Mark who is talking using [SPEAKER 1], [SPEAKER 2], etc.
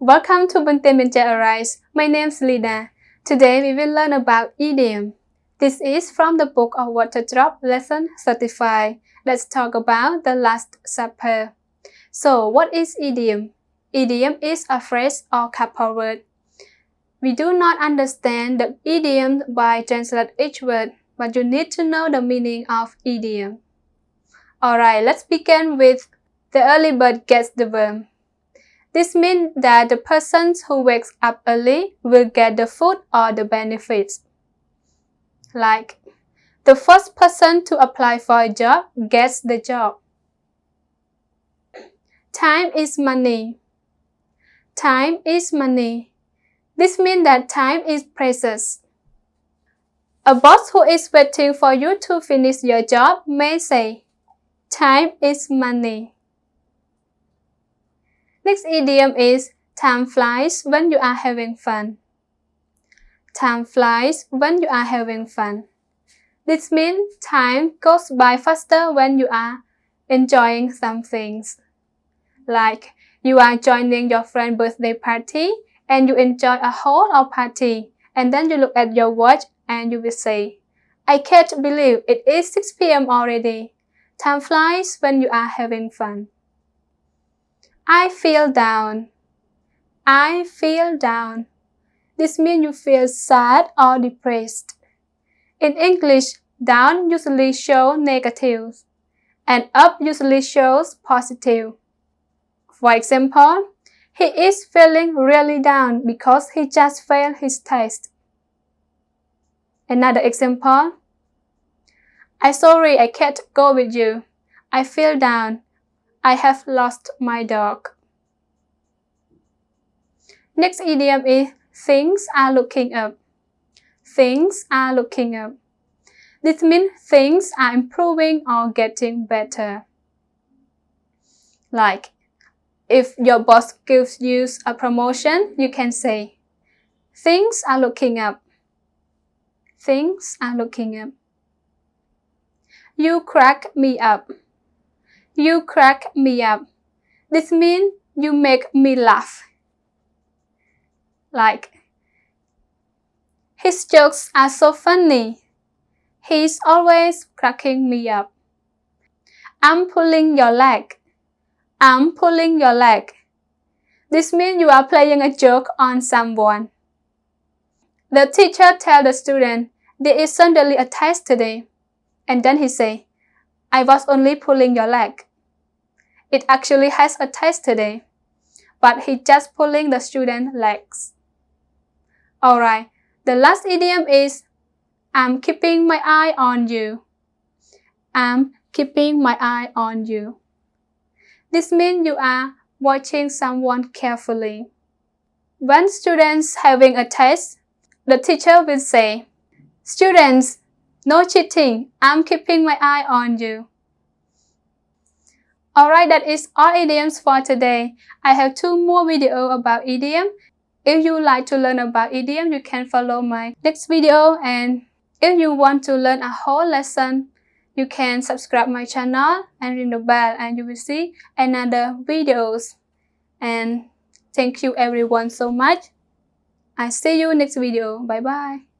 [SPEAKER 1] Welcome to Arise. My name is Lina. Today we will learn about idiom. This is from the book of Waterdrop, lesson 35. Let's talk about the Last Supper. So, what is idiom? Idiom is a phrase or couple word. We do not understand the idiom by translating each word, but you need to know the meaning of idiom. Alright, let's begin with the early bird gets the worm. This means that the person who wakes up early will get the food or the benefits. Like, the first person to apply for a job gets the job. Time is money. Time is money. This means that time is precious. A boss who is waiting for you to finish your job may say, time is money. Next idiom is, time flies when you are having fun. Time flies when you are having fun. This means time goes by faster when you are enjoying some things. Like, you are joining your friend's birthday party and you enjoy a whole party, and then you look at your watch and you will say, I can't believe it is 6 p.m. already. Time flies when you are having fun. I feel down. I feel down. This means you feel sad or depressed. In English, down usually shows negative, and up usually shows positive. For example, he is feeling really down because he just failed his test. Another example, I'm sorry I can't go with you. I feel down. I have lost my dog. Next idiom is, things are looking up. Things are looking up. This means things are improving or getting better. Like, if your boss gives you a promotion, you can say, things are looking up. Things are looking up. You crack me up. You crack me up. This means you make me laugh. Like, his jokes are so funny. He's always cracking me up. I'm pulling your leg. I'm pulling your leg. This means you are playing a joke on someone. The teacher tells the student, there is suddenly a test today. And then he says, I was only pulling your leg. It actually has a test today, but he just pulling the student's legs. Alright, the last idiom is, I'm keeping my eye on you. I'm keeping my eye on you. This means you are watching someone carefully. When students having a test, the teacher will say, students, no cheating. I'm keeping my eye on you. Alright, that is all idioms for today. I have 2 more videos about idiom. If you like to learn about idiom, you can follow my next video. And if you want to learn a whole lesson, you can subscribe my channel and ring the bell and you will see another videos. And thank you everyone so much. I see you next video. Bye bye.